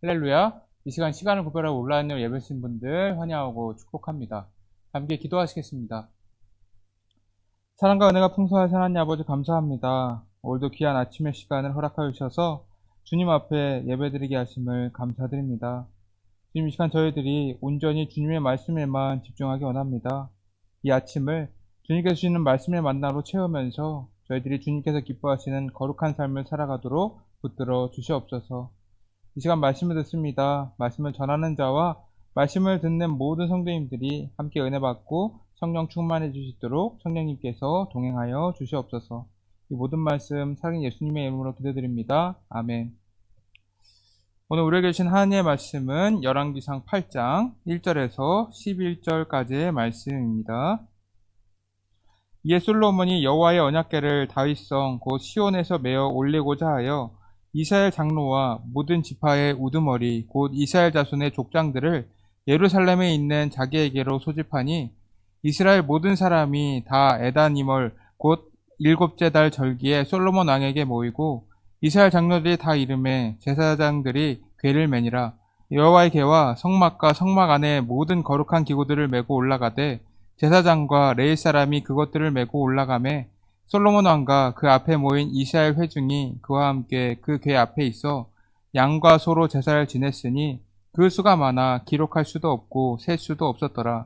할렐루야. 이 시간 시간을 구별하고 온라인으로 예배신 분들 환영하고 축복합니다. 함께 기도하시겠습니다. 사랑과 은혜가 풍성하신 하나님 아버지 감사합니다. 오늘도 귀한 아침의 시간을 허락하여 주셔서 주님 앞에 예배드리게 하심을 감사드립니다. 주님, 이 시간 저희들이 온전히 주님의 말씀에만 집중하기 원합니다. 이 아침을 주님께서 주시는 말씀의 만나로 채우면서 저희들이 주님께서 기뻐하시는 거룩한 삶을 살아가도록 붙들어 주시옵소서. 이 시간 말씀을 듣습니다. 말씀을 전하는 자와 말씀을 듣는 모든 성도님들이 함께 은혜 받고 성령 충만해 주시도록 성령님께서 동행하여 주시옵소서. 이 모든 말씀 살아계신 예수님의 이름으로 기도드립니다. 아멘. 오늘 우리에게 주신 하나님의 말씀은 열왕기상 8장 1절에서 11절까지의 말씀입니다. 이에 솔로몬이 여호와의 언약궤를 다윗성 곧 시온에서 메어 올리고자 하여 이스라엘 장로와 모든 지파의 우두머리 곧 이스라엘 자손의 족장들을 예루살렘에 있는 자기에게로 소집하니 이스라엘 모든 사람이 다 에다니멀 곧 일곱째 달 절기에 솔로몬 왕에게 모이고 이스라엘 장로들이 다 이름에 제사장들이 궤를 매니라. 여호와의 궤와 성막과 성막 안에 모든 거룩한 기구들을 메고 올라가되 제사장과 레위 사람이 그것들을 메고 올라가매 솔로몬 왕과 그 앞에 모인 이스라엘 회중이 그와 함께 그 궤 앞에 있어 양과 소로 제사를 지냈으니 그 수가 많아 기록할 수도 없고 셀 수도 없었더라.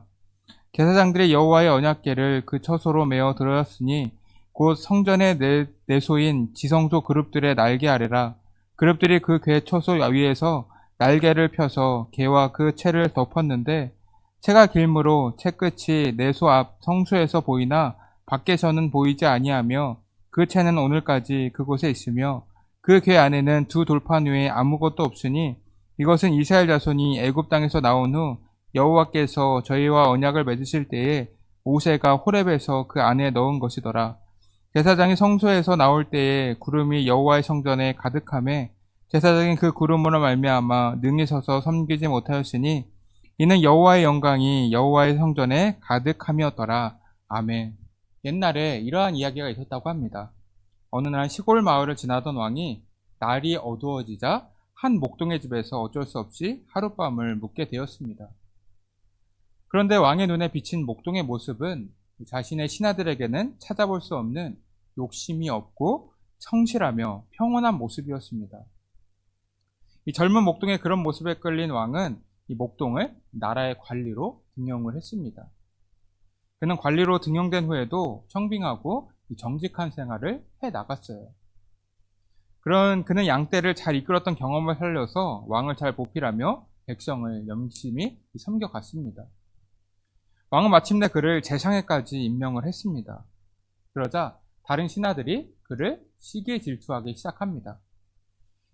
제사장들이 여호와의 언약궤를 그 처소로 메어 들었으니 곧 성전의 내소인 지성소 그룹들의 날개 아래라. 그룹들이 그 궤 처소 위에서 날개를 펴서 궤와 그 채를 덮었는데 채가 길므로 채 끝이 내소 앞 성소에서 보이나 밖에서는 보이지 아니하며 그 채는 오늘까지 그곳에 있으며 그 궤 안에는 두 돌판 외에 아무것도 없으니 이것은 이스라엘 자손이 애굽 땅에서 나온 후 여호와께서 저희와 언약을 맺으실 때에 모세가 호렙에서 그 안에 넣은 것이더라. 제사장이 성소에서 나올 때에 구름이 여호와의 성전에 가득하매 제사장이 그 구름으로 말미암아 능히 서서 섬기지 못하였으니 이는 여호와의 영광이 여호와의 성전에 가득함이었더라. 아멘. 옛날에 이러한 이야기가 있었다고 합니다. 어느 날 시골 마을을 지나던 왕이 날이 어두워지자 한 목동의 집에서 어쩔 수 없이 하룻밤을 묵게 되었습니다. 그런데 왕의 눈에 비친 목동의 모습은 자신의 신하들에게는 찾아볼 수 없는 욕심이 없고 성실하며 평온한 모습이었습니다. 이 젊은 목동의 그런 모습에 끌린 왕은 이 목동을 나라의 관리로 등용을 했습니다. 그는 관리로 등용된 후에도 청빙하고 정직한 생활을 해나갔어요. 그는 양떼를 잘 이끌었던 경험을 살려서 왕을 잘 보필하며 백성을 열심히 섬겨갔습니다. 왕은 마침내 그를 재상에까지 임명을 했습니다. 그러자 다른 신하들이 그를 시기에 질투하기 시작합니다.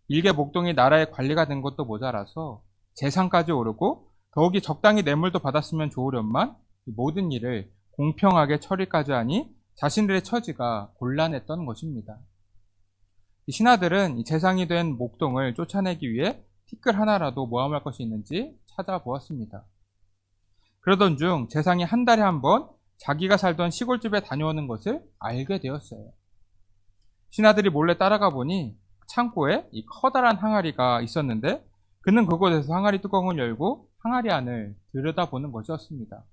일개 목동이 나라의 관리가 된 것도 모자라서 재상까지 오르고 더욱이 적당히 뇌물도 받았으면 좋으련만 모든 일을 공평하게 처리까지 하니 자신들의 처지가 곤란했던 것입니다. 신하들은 재상이 된 목동을 쫓아내기 위해 티끌 하나라도 모함할 것이 있는지 찾아보았습니다. 그러던 중 재상이 한 달에 한 번 자기가 살던 시골집에 다녀오는 것을 알게 되었어요. 신하들이 몰래 따라가 보니 창고에 이 커다란 항아리가 있었는데 그는 그곳에서 항아리 뚜껑을 열고 항아리 안을 들여다보는 것이었습니다.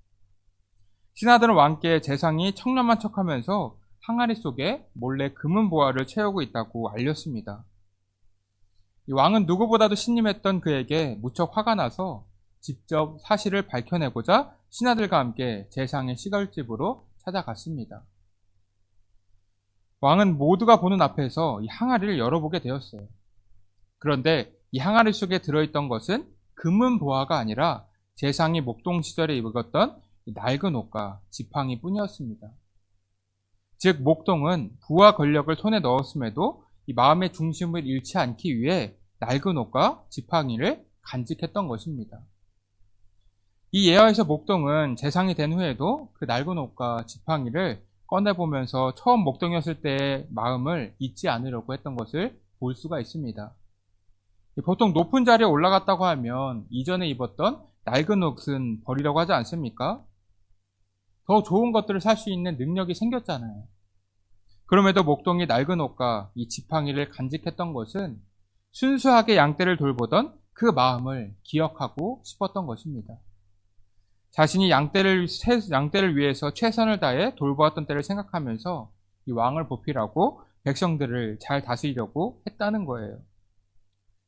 신하들은 왕께 재상이 청렴한 척하면서 항아리 속에 몰래 금은 보화를 채우고 있다고 알렸습니다. 이 왕은 누구보다도 신임했던 그에게 무척 화가 나서 직접 사실을 밝혀내고자 신하들과 함께 재상의 시골집으로 찾아갔습니다. 왕은 모두가 보는 앞에서 이 항아리를 열어보게 되었어요. 그런데 이 항아리 속에 들어있던 것은 금은 보화가 아니라 재상이 목동 시절에 입었던 낡은 옷과 지팡이 뿐이었습니다. 즉 목동은 부와 권력을 손에 넣었음에도 이 마음의 중심을 잃지 않기 위해 낡은 옷과 지팡이를 간직했던 것입니다. 이 예화에서 목동은 재상이 된 후에도 그 낡은 옷과 지팡이를 꺼내보면서 처음 목동이었을 때의 마음을 잊지 않으려고 했던 것을 볼 수가 있습니다. 보통 높은 자리에 올라갔다고 하면 이전에 입었던 낡은 옷은 버리려고 하지 않습니까? 더 좋은 것들을 살 수 있는 능력이 생겼잖아요. 그럼에도 목동이 낡은 옷과 이 지팡이를 간직했던 것은 순수하게 양떼를 돌보던 그 마음을 기억하고 싶었던 것입니다. 자신이 양떼를 위해서 최선을 다해 돌보았던 때를 생각하면서 이 왕을 보필하고 백성들을 잘 다스리려고 했다는 거예요.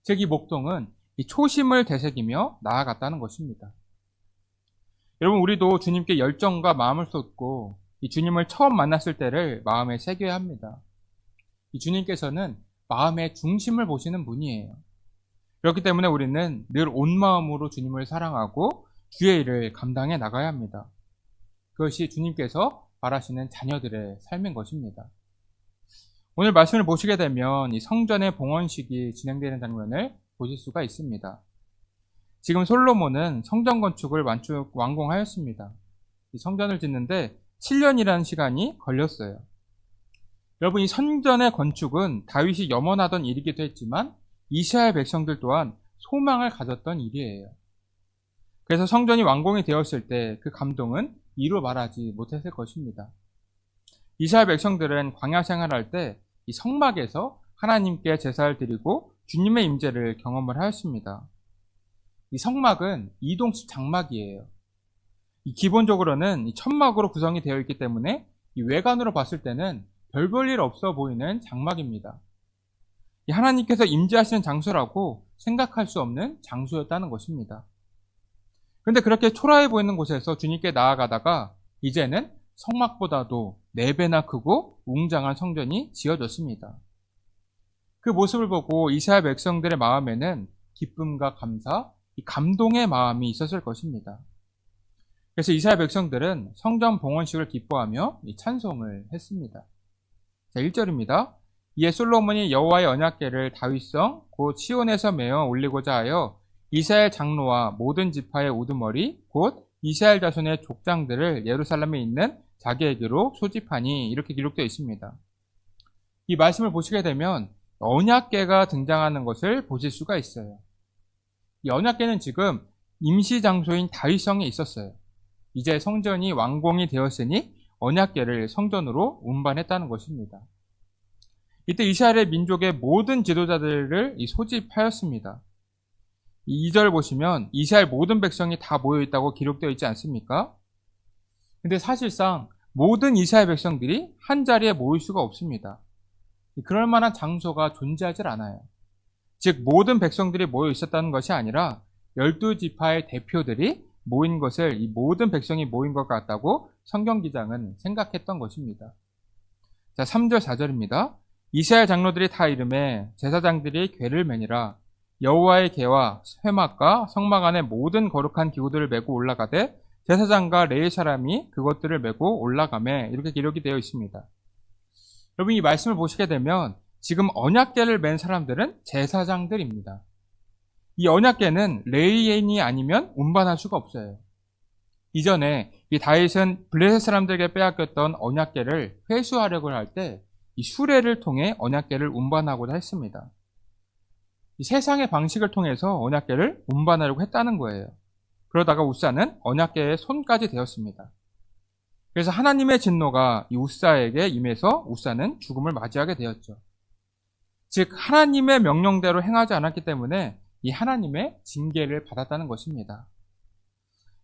즉, 이 목동은 이 초심을 되새기며 나아갔다는 것입니다. 여러분, 우리도 주님께 열정과 마음을 쏟고 이 주님을 처음 만났을 때를 마음에 새겨야 합니다. 이 주님께서는 마음의 중심을 보시는 분이에요. 그렇기 때문에 우리는 늘 온 마음으로 주님을 사랑하고 주의 일을 감당해 나가야 합니다. 그것이 주님께서 바라시는 자녀들의 삶인 것입니다. 오늘 말씀을 보시게 되면 이 성전의 봉헌식이 진행되는 장면을 보실 수가 있습니다. 지금 솔로몬은 성전 건축을 완공하였습니다. 이 성전을 짓는데 7년이라는 시간이 걸렸어요. 여러분, 이 성전의 건축은 다윗이 염원하던 일이기도 했지만 이스라엘 백성들 또한 소망을 가졌던 일이에요. 그래서 성전이 완공이 되었을 때 그 감동은 이루 말하지 못했을 것입니다. 이스라엘 백성들은 광야 생활할 때 이 성막에서 하나님께 제사를 드리고 주님의 임재를 경험을 하였습니다. 이 성막은 이동식 장막이에요. 기본적으로는 천막으로 구성이 되어 있기 때문에 이 외관으로 봤을 때는 별 볼 일 없어 보이는 장막입니다. 하나님께서 임재하시는 장소라고 생각할 수 없는 장소였다는 것입니다. 그런데 그렇게 초라해 보이는 곳에서 주님께 나아가다가 이제는 성막보다도 4배나 크고 웅장한 성전이 지어졌습니다. 그 모습을 보고 이스라엘 백성들의 마음에는 기쁨과 감사, 감동의 마음이 있었을 것입니다. 그래서 이스라엘 백성들은 성전 봉헌식을 기뻐하며 찬송을 했습니다. 자, 1절입니다. 이에 솔로몬이 여호와의 언약궤를 다윗성 곧 시온에서 메어 올리고자 하여 이스라엘 장로와 모든 지파의 우두머리 곧 이스라엘 자손의 족장들을 예루살렘에 있는 자기에게로 소집하니, 이렇게 기록되어 있습니다. 이 말씀을 보시게 되면 언약궤가 등장하는 것을 보실 수가 있어요. 이 언약궤는 지금 임시 장소인 다윗성에 있었어요. 이제 성전이 완공이 되었으니 언약궤를 성전으로 운반했다는 것입니다. 이때 이스라엘 민족의 모든 지도자들을 소집하였습니다. 2절 보시면 이스라엘 모든 백성이 다 모여 있다고 기록되어 있지 않습니까? 근데 사실상 모든 이스라엘 백성들이 한 자리에 모일 수가 없습니다. 그럴 만한 장소가 존재하지 않아요. 즉, 모든 백성들이 모여 있었다는 것이 아니라 12지파의 대표들이 모인 것을 이 모든 백성이 모인 것 같다고 성경 기장은 생각했던 것입니다. 자, 3절 4절입니다. 이스라엘 장로들이 다 이름에 제사장들이 궤를 매니라. 여호와의 궤와 회막과 성막 안에 모든 거룩한 기구들을 메고 올라가되 제사장과 레위 사람이 그것들을 메고 올라가매, 이렇게 기록이 되어 있습니다. 여러분, 이 말씀을 보시게 되면 지금 언약궤를 맨 사람들은 제사장들입니다. 이 언약궤는 레위인이 아니면 운반할 수가 없어요. 이전에 이 다윗은 블레셋 사람들에게 빼앗겼던 언약궤를 회수하려고 할 때 이 수레를 통해 언약궤를 운반하고자 했습니다. 이 세상의 방식을 통해서 언약궤를 운반하려고 했다는 거예요. 그러다가 우사는 언약궤의 손까지 되었습니다. 그래서 하나님의 진노가 이 우사에게 임해서 우사는 죽음을 맞이하게 되었죠. 즉, 하나님의 명령대로 행하지 않았기 때문에 이 하나님의 징계를 받았다는 것입니다.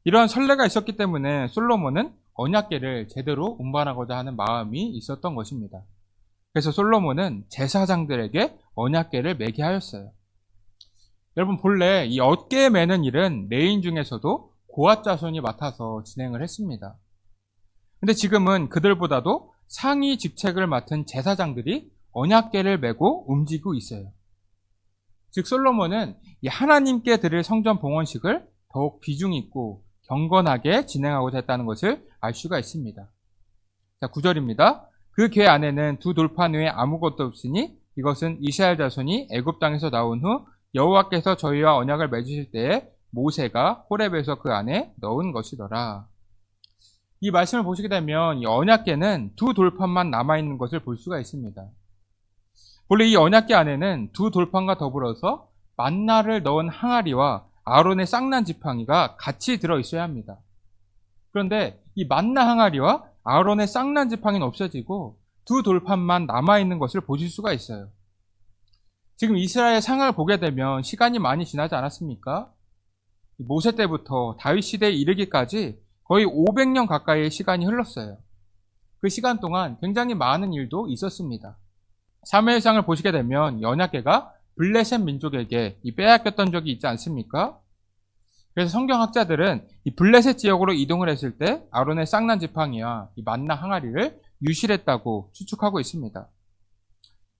이러한 선례가 있었기 때문에 솔로몬은 언약궤를 제대로 운반하고자 하는 마음이 있었던 것입니다. 그래서 솔로몬은 제사장들에게 언약궤를 매게 하였어요. 여러분, 본래 이 어깨에 매는 일은 레위인 중에서도 고앗 자손이 맡아서 진행을 했습니다. 근데 지금은 그들보다도 상위 직책을 맡은 제사장들이 언약궤를 메고 움직이고 있어요. 즉, 솔로몬은 이 하나님께 드릴 성전 봉헌식을 더욱 비중 있고 경건하게 진행하고자 했다는 것을 알 수가 있습니다. 자, 9절입니다. 그 궤 안에는 두 돌판 외에 아무것도 없으니 이것은 이스라엘 자손이 애굽 땅에서 나온 후 여호와께서 저희와 언약을 맺으실 때에 모세가 호렙에서 그 안에 넣은 것이더라. 이 말씀을 보시게 되면 이 언약궤는 두 돌판만 남아있는 것을 볼 수가 있습니다. 원래 이 언약궤 안에는 두 돌판과 더불어서 만나를 넣은 항아리와 아론의 쌍난 지팡이가 같이 들어있어야 합니다. 그런데 이 만나 항아리와 아론의 쌍난 지팡이는 없어지고 두 돌판만 남아있는 것을 보실 수가 있어요. 지금 이스라엘 상을 보게 되면 시간이 많이 지나지 않았습니까? 모세 때부터 다윗 시대에 이르기까지 거의 500년 가까이의 시간이 흘렀어요. 그 시간 동안 굉장히 많은 일도 있었습니다. 사무엘상을 보시게 되면 언약궤가 블레셋 민족에게 빼앗겼던 적이 있지 않습니까? 그래서 성경학자들은 이 블레셋 지역으로 이동을 했을 때 아론의 쌍난 지팡이와 이 만나 항아리를 유실했다고 추측하고 있습니다.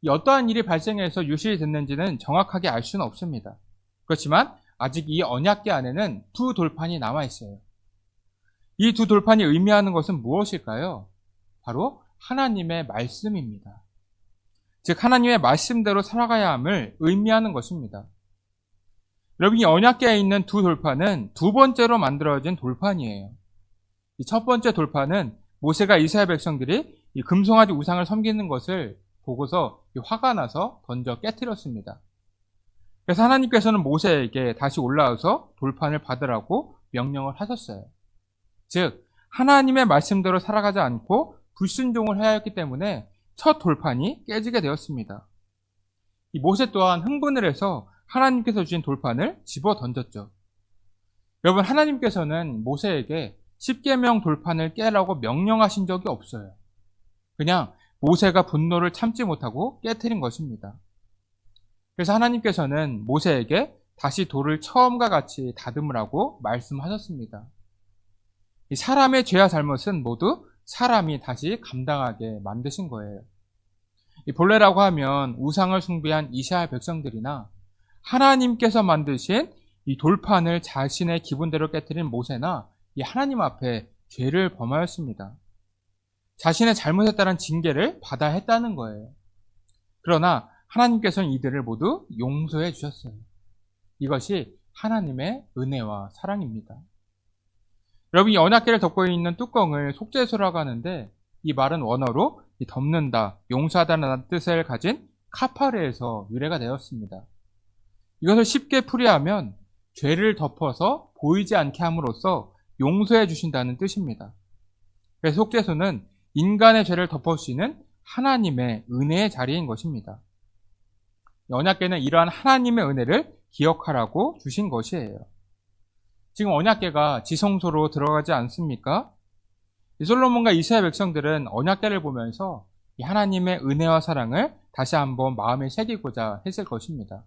어떠한 일이 발생해서 유실이 됐는지는 정확하게 알 수는 없습니다. 그렇지만 아직 이 언약궤 안에는 두 돌판이 남아 있어요. 이 두 돌판이 의미하는 것은 무엇일까요? 바로 하나님의 말씀입니다. 즉 하나님의 말씀대로 살아가야 함을 의미하는 것입니다. 여러분, 이 언약궤에 있는 두 돌판은 두 번째로 만들어진 돌판이에요. 이 첫 번째 돌판은 모세가 이스라엘 백성들이 이 금송아지 우상을 섬기는 것을 보고서 화가 나서 던져 깨뜨렸습니다. 그래서 하나님께서는 모세에게 다시 올라와서 돌판을 받으라고 명령을 하셨어요. 즉 하나님의 말씀대로 살아가지 않고 불순종을 해야 했기 때문에 첫 돌판이 깨지게 되었습니다. 이 모세 또한 흥분을 해서 하나님께서 주신 돌판을 집어 던졌죠. 여러분, 하나님께서는 모세에게 십계명 돌판을 깨라고 명령하신 적이 없어요. 그냥 모세가 분노를 참지 못하고 깨트린 것입니다. 그래서 하나님께서는 모세에게 다시 돌을 처음과 같이 다듬으라고 말씀하셨습니다. 이 사람의 죄와 잘못은 모두 사람이 다시 감당하게 만드신 거예요. 이 본래라고 하면 우상을 숭배한 이스라엘 백성들이나 하나님께서 만드신 이 돌판을 자신의 기분대로 깨뜨린 모세나 이 하나님 앞에 죄를 범하였습니다. 자신의 잘못에 따른 징계를 받아야 했다는 거예요. 그러나 하나님께서는 이들을 모두 용서해 주셨어요. 이것이 하나님의 은혜와 사랑입니다. 여러분, 이 언약궤를 덮고 있는 뚜껑을 속죄소라고 하는데 이 말은 원어로 덮는다, 용서하다는 뜻을 가진 카파르에서 유래가 되었습니다. 이것을 쉽게 풀이하면 죄를 덮어서 보이지 않게 함으로써 용서해 주신다는 뜻입니다. 그래서 속죄소는 인간의 죄를 덮어주시는 하나님의 은혜의 자리인 것입니다. 언약궤는 이러한 하나님의 은혜를 기억하라고 주신 것이에요. 지금 언약궤가 지성소로 들어가지 않습니까? 솔로몬과 이스라엘 백성들은 언약궤를 보면서 하나님의 은혜와 사랑을 다시 한번 마음에 새기고자 했을 것입니다.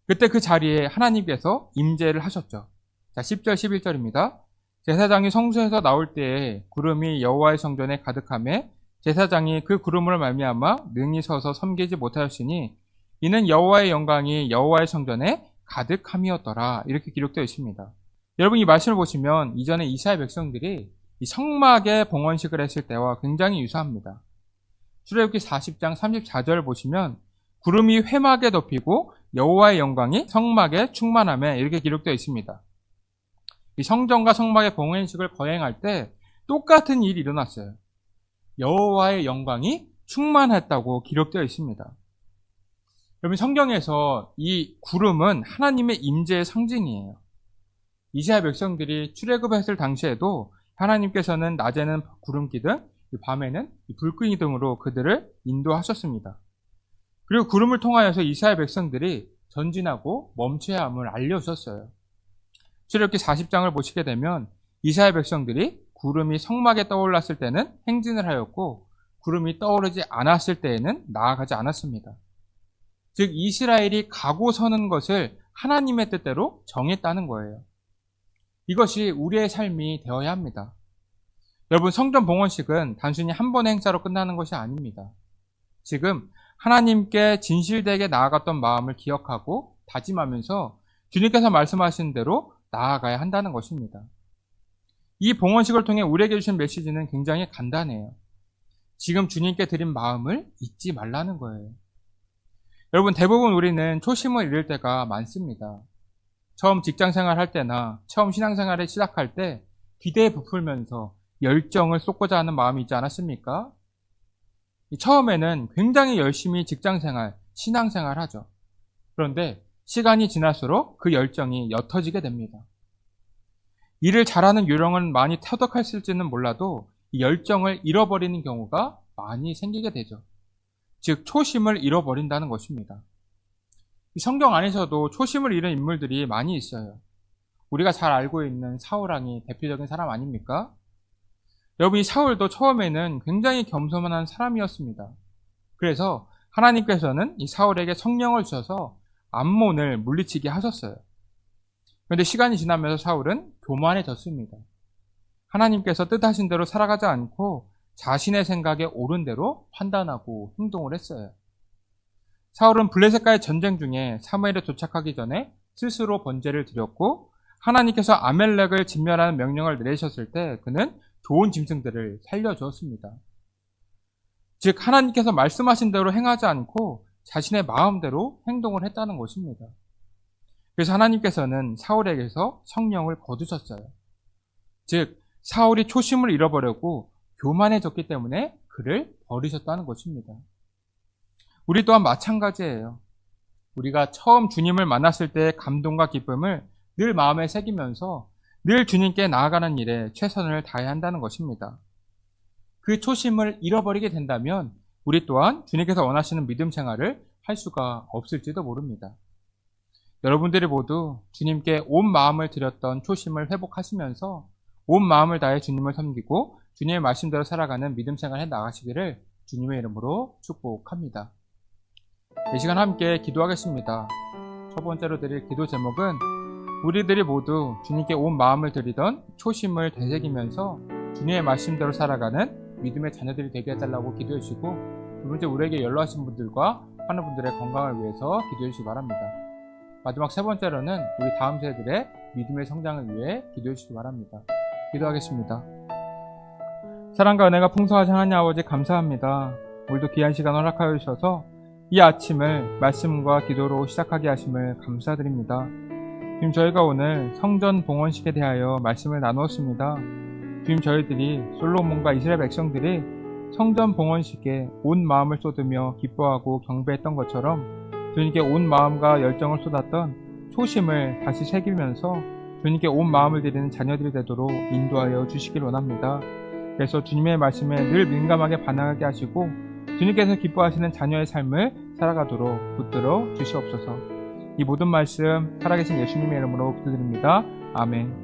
그때 그 자리에 하나님께서 임재를 하셨죠. 자, 10절 11절입니다. 제사장이 성소에서 나올 때에 구름이 여호와의 성전에 가득하매 제사장이 그 구름으로 말미암아 능히 서서 섬기지 못하였으니 이는 여호와의 영광이 여호와의 성전에 가득함이었더라. 이렇게 기록되어 있습니다. 여러분, 이 말씀을 보시면 이전에 이스라엘 백성들이 이 성막에 봉헌식을 했을 때와 굉장히 유사합니다. 출애굽기 40장 34절을 보시면 구름이 회막에 덮이고 여호와의 영광이 성막에 충만하며 이렇게 기록되어 있습니다. 이 성전과 성막의 봉헌식을 거행할 때 똑같은 일이 일어났어요. 여호와의 영광이 충만했다고 기록되어 있습니다. 여러분, 성경에서 이 구름은 하나님의 임재의 상징이에요. 이스라엘 백성들이 출애굽했을 당시에도 하나님께서는 낮에는 구름 기둥, 밤에는 불끈이 등으로 그들을 인도하셨습니다. 그리고 구름을 통하여서 이스라엘 백성들이 전진하고 멈춰야 함을 알려주셨어요. 출애굽기 40장을 보시게 되면 이스라엘 백성들이 구름이 성막에 떠올랐을 때는 행진을 하였고 구름이 떠오르지 않았을 때에는 나아가지 않았습니다. 즉 이스라엘이 가고 서는 것을 하나님의 뜻대로 정했다는 거예요. 이것이 우리의 삶이 되어야 합니다. 여러분, 성전 봉헌식은 단순히 한 번의 행사로 끝나는 것이 아닙니다. 지금 하나님께 진실되게 나아갔던 마음을 기억하고 다짐하면서 주님께서 말씀하신 대로 나아가야 한다는 것입니다. 이 봉헌식을 통해 우리에게 주신 메시지는 굉장히 간단해요. 지금 주님께 드린 마음을 잊지 말라는 거예요. 여러분, 대부분 우리는 초심을 잃을 때가 많습니다. 처음 직장생활 할 때나 처음 신앙생활을 시작할 때 기대에 부풀면서 열정을 쏟고자 하는 마음이 있지 않았습니까? 처음에는 굉장히 열심히 직장생활, 신앙생활 하죠. 그런데 시간이 지날수록 그 열정이 옅어지게 됩니다. 일을 잘하는 요령은 많이 터득했을지는 몰라도 이 열정을 잃어버리는 경우가 많이 생기게 되죠. 즉 초심을 잃어버린다는 것입니다. 이 성경 안에서도 초심을 잃은 인물들이 많이 있어요. 우리가 잘 알고 있는 사울왕이 대표적인 사람 아닙니까? 여러분, 이 사울도 처음에는 굉장히 겸손한 사람이었습니다. 그래서 하나님께서는 이 사울에게 성령을 주셔서 암몬을 물리치게 하셨어요. 그런데 시간이 지나면서 사울은 교만해졌습니다. 하나님께서 뜻하신 대로 살아가지 않고 자신의 생각에 옳은 대로 판단하고 행동을 했어요. 사울은 블레셋과의 전쟁 중에 사무엘에 도착하기 전에 스스로 번제를 드렸고, 하나님께서 아멜렉을 진멸하는 명령을 내리셨을 때 그는 좋은 짐승들을 살려주었습니다. 즉, 하나님께서 말씀하신 대로 행하지 않고 자신의 마음대로 행동을 했다는 것입니다. 그래서 하나님께서는 사울에게서 성령을 거두셨어요. 즉, 사울이 초심을 잃어버렸고 교만해졌기 때문에 그를 버리셨다는 것입니다. 우리 또한 마찬가지예요. 우리가 처음 주님을 만났을 때의 감동과 기쁨을 늘 마음에 새기면서 늘 주님께 나아가는 일에 최선을 다해야 한다는 것입니다. 그 초심을 잃어버리게 된다면 우리 또한 주님께서 원하시는 믿음 생활을 할 수가 없을지도 모릅니다. 여러분들이 모두 주님께 온 마음을 드렸던 초심을 회복하시면서 온 마음을 다해 주님을 섬기고 주님의 말씀대로 살아가는 믿음 생활을 해 나가시기를 주님의 이름으로 축복합니다. 이 시간 함께 기도하겠습니다. 첫 번째로 드릴 기도 제목은 우리들이 모두 주님께 온 마음을 드리던 초심을 되새기면서 주님의 말씀대로 살아가는 믿음의 자녀들이 되게 해달라고 기도해 주시고, 두 번째, 우리에게 연로하신 분들과 하는 분들의 건강을 위해서 기도해 주시기 바랍니다. 마지막 세 번째로는 우리 다음 세대들의 믿음의 성장을 위해 기도해 주시기 바랍니다. 기도하겠습니다. 사랑과 은혜가 풍성하신 하나님 아버지, 감사합니다. 오늘도 귀한 시간 허락하여 주셔서 이 아침을 말씀과 기도로 시작하게 하심을 감사드립니다. 지금 저희가 오늘 성전 봉헌식에 대하여 말씀을 나누었습니다. 지금 저희들이 솔로몬과 이스라엘 백성들이 성전 봉헌식에 온 마음을 쏟으며 기뻐하고 경배했던 것처럼 주님께 온 마음과 열정을 쏟았던 초심을 다시 새기면서 주님께 온 마음을 드리는 자녀들이 되도록 인도하여 주시길 원합니다. 그래서 주님의 말씀에 늘 민감하게 반응하게 하시고 주님께서 기뻐하시는 자녀의 삶을 살아가도록 붙들어 주시옵소서. 이 모든 말씀 살아계신 예수님의 이름으로 기도드립니다. 아멘.